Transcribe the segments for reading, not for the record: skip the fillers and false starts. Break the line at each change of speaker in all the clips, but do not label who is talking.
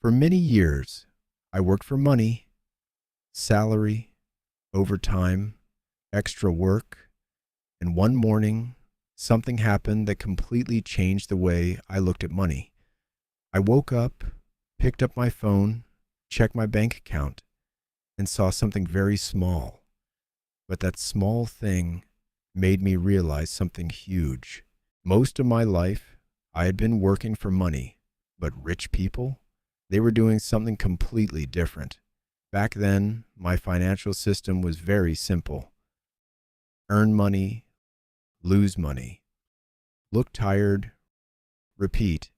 For many years, I worked for money, salary, overtime, extra work, and one morning, something happened that completely changed the way I looked at money. I woke up, picked up my phone, checked my bank account, and saw something very small. But that small thing made me realize something huge. Most of my life, I had been working for money, but rich people, they were doing something completely different. Back then, my financial system was very simple. Earn money, lose money, look tired, repeat.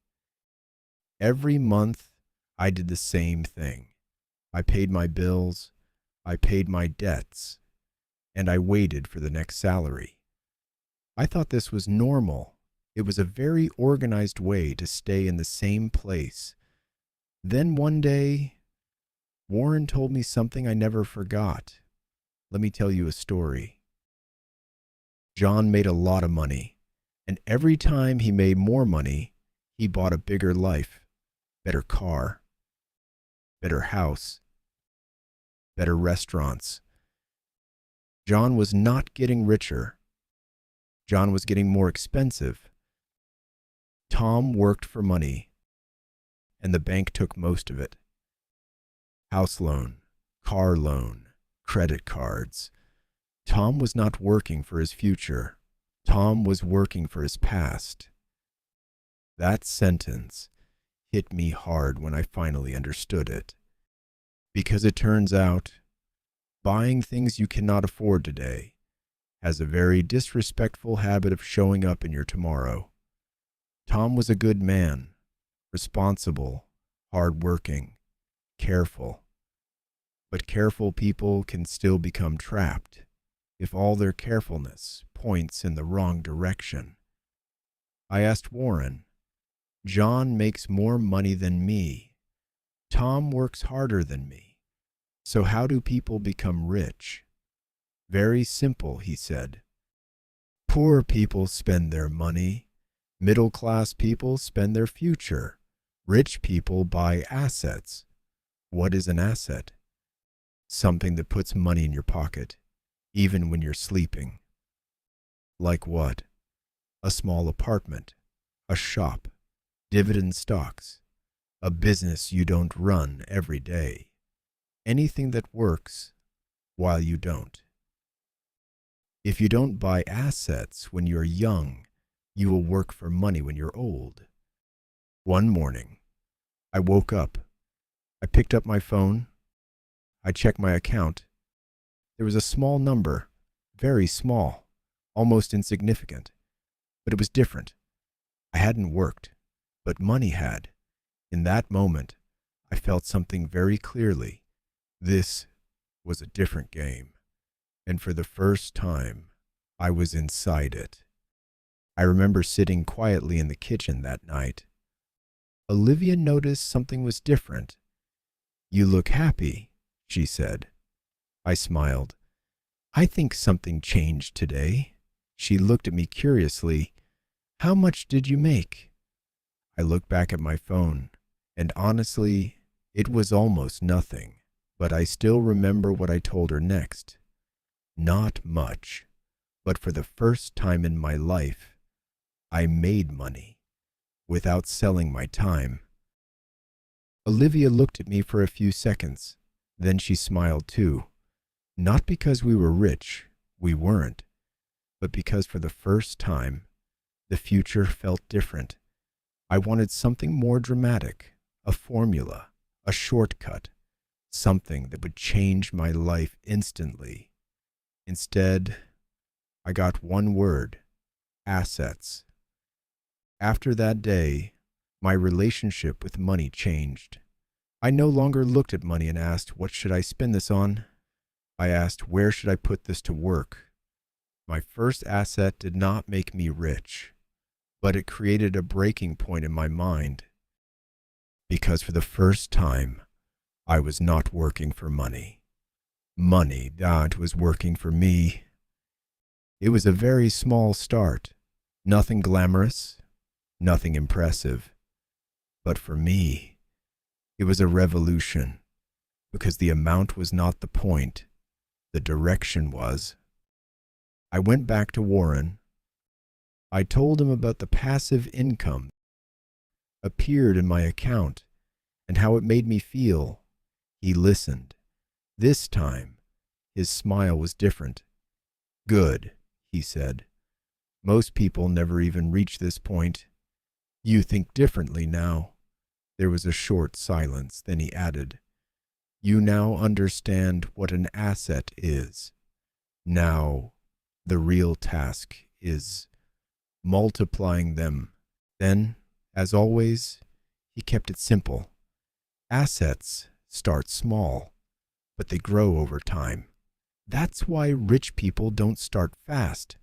Every month, I did the same thing. I paid my bills, I paid my debts, and I waited for the next salary. I thought this was normal. It was a very organized way to stay in the same place. Then one day, Warren told me something I never forgot. Let me tell you a story. John made a lot of money, and every time he made more money, he bought a bigger life, better car, better house, better restaurants. John was not getting richer. John was getting more expensive. Tom worked for money, and the bank took most of it. House loan, car loan, credit cards. Tom was not working for his future. Tom was working for his past. That sentence hit me hard when I finally understood it. Because it turns out, buying things you cannot afford today has a very disrespectful habit of showing up in your tomorrow. Tom was a good man, responsible, hardworking, careful. But careful people can still become trapped if all their carefulness points in the wrong direction. I asked Warren, John makes more money than me. Tom works harder than me. So how do people become rich? Very simple, he said. Poor people spend their money. Middle-class people spend their future. Rich people buy assets. What is an asset? Something that puts money in your pocket, even when you're sleeping. Like what? A small apartment, a shop, dividend stocks, a business you don't run every day. Anything that works while you don't. If you don't buy assets when you're young, you will work for money when you're old. One morning, I woke up. I picked up my phone. I checked my account. There was a small number, very small, almost insignificant. But it was different. I hadn't worked, but money had. In that moment, I felt something very clearly. This was a different game. And for the first time, I was inside it. I remember sitting quietly in the kitchen that night. Olivia noticed something was different. You look happy, she said. I smiled. I think something changed today. She looked at me curiously. How much did you make? I looked back at my phone, and honestly, it was almost nothing. But I still remember what I told her next. Not much, but for the first time in my life, I made money without selling my time. Olivia looked at me for a few seconds. Then she smiled too. Not because we were rich, we weren't, but because for the first time, the future felt different. I wanted something more dramatic, a formula, a shortcut, something that would change my life instantly. Instead, I got one word: assets. After that day, my relationship with money changed. I no longer looked at money and asked, what should I spend this on? I asked, where should I put this to work? My first asset did not make me rich, but it created a breaking point in my mind. Because for the first time, I was not working for money. Money that was working for me. It was a very small start, nothing glamorous, nothing impressive. But for me, It was a revolution, because the amount was not the point, the direction was. I went back to Warren. I told him about the passive income appeared in my account and how it made me feel. He listened. This time, his smile was different. Good, he said. Most people never even reach this point. You think differently now. There was a short silence. Then he added, You now understand what an asset is. Now, the real task is multiplying them. Then, as always, he kept it simple. Assets start small, but they grow over time. That's why rich people don't start fast.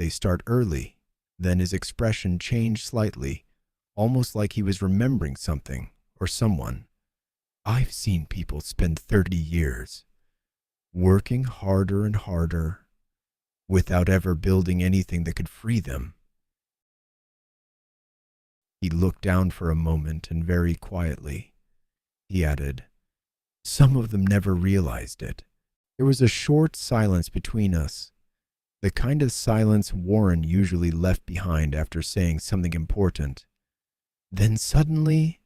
They start early. Then his expression changed slightly, almost like he was remembering something or someone. I've seen people spend 30 years working harder and harder without ever building anything that could free them. He looked down for a moment and very quietly, he added, Some of them never realized it. There was a short silence between us, the kind of silence Warren usually left behind after saying something important. Then suddenly,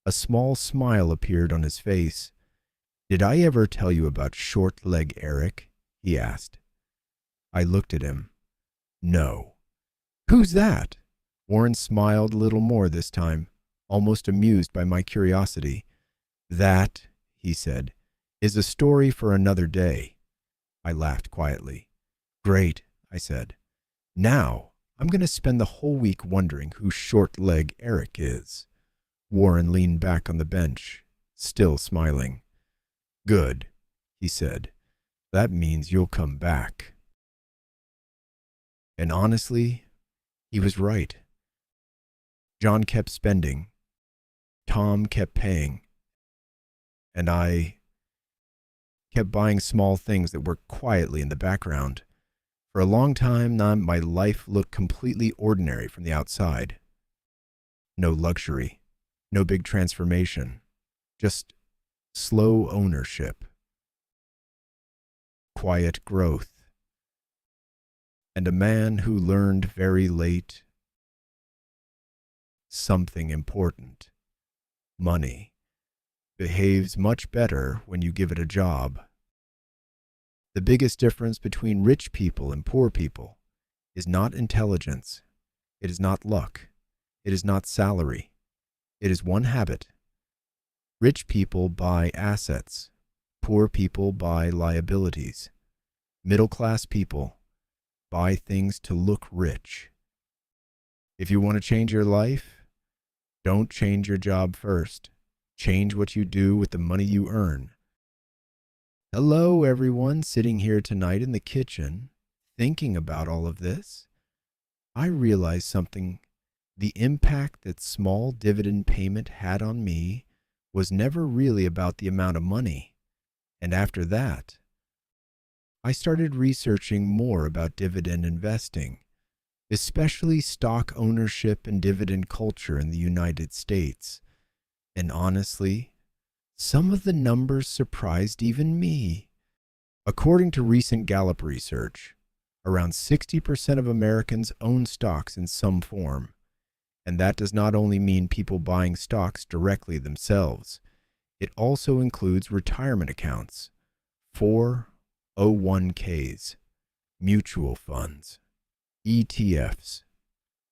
a small smile appeared on his face. Did I ever tell you about Short Leg Eric? He asked. I looked at him. No. Who's that? Warren smiled a little more this time, almost amused by my curiosity. That, he said, is a story for another day. I laughed quietly. Great, I said. Now, I'm going to spend the whole week wondering who Short Leg Eric is. Warren leaned back on the bench, still smiling. Good, he said. That means you'll come back. And honestly, he was right. John kept spending. Tom kept paying. And I kept buying small things that worked quietly in the background. For a long time, my life looked completely ordinary from the outside. No luxury, no big transformation, just slow ownership, quiet growth, and a man who learned very late something important. Money behaves much better when you give it a job. The biggest difference between rich people and poor people is not intelligence. It is not luck. It is not salary. It is one habit. Rich people buy assets. Poor people buy liabilities. Middle-class people buy things to look rich. If you want to change your life, don't change your job first. Change what you do with the money you earn. Hello, everyone sitting here tonight in the kitchen, thinking about all of this. I realized something. The impact that small dividend payment had on me was never really about the amount of money. And after that, I started researching more about dividend investing, especially stock ownership and dividend culture in the United States. And honestly, some of the numbers surprised even me. According to recent Gallup research, around 60% of Americans own stocks in some form. And that does not only mean people buying stocks directly themselves. It also includes retirement accounts, 401ks, mutual funds, ETFs,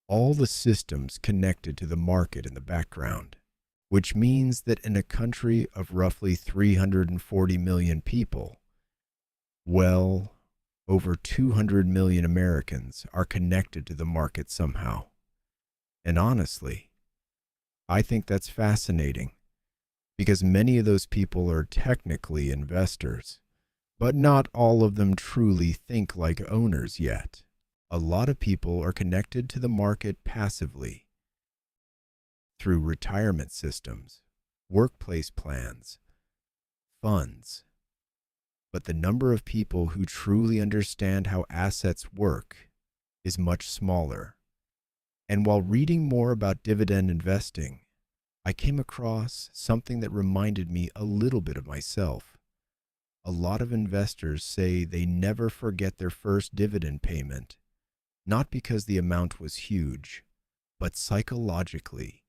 all the systems connected to the market in the background, which means that in a country of roughly 340 million people, well, over 200 million Americans are connected to the market somehow. And honestly, I think that's fascinating because many of those people are technically investors, but not all of them truly think like owners yet. A lot of people are connected to the market passively through retirement systems, workplace plans, funds. But the number of people who truly understand how assets work is much smaller. And while reading more about dividend investing, I came across something that reminded me a little bit of myself. A lot of investors say they never forget their first dividend payment, not because the amount was huge, but psychologically,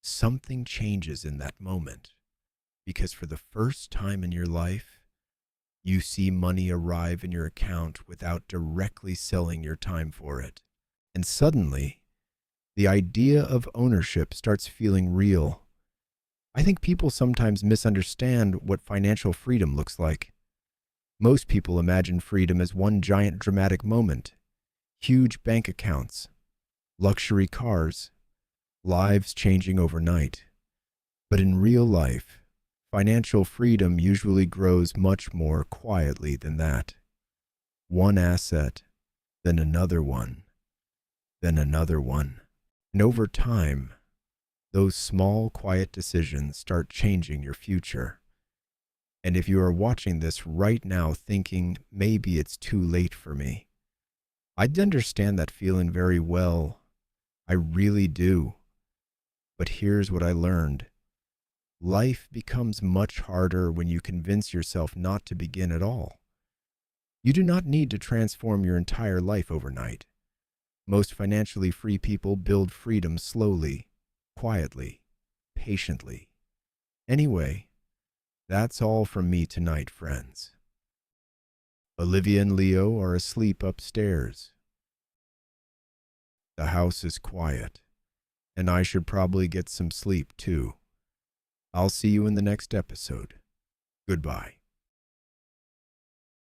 something changes in that moment. Because for the first time in your life, you see money arrive in your account without directly selling your time for it. And suddenly, the idea of ownership starts feeling real. I think people sometimes misunderstand what financial freedom looks like. Most people imagine freedom as one giant dramatic moment: huge bank accounts, luxury cars, lives changing overnight. But in real life, financial freedom usually grows much more quietly than that. One asset, then another one, then another one. And over time, those small, quiet decisions start changing your future. And if you are watching this right now thinking, maybe it's too late for me, I understand that feeling very well. I really do. But here's what I learned. Life becomes much harder when you convince yourself not to begin at all. You do not need to transform your entire life overnight. Most financially free people build freedom slowly, quietly, patiently. Anyway, that's all from me tonight, friends. Olivia and Leo are asleep upstairs. The house is quiet, and I should probably get some sleep too. I'll see you in the next episode. Goodbye.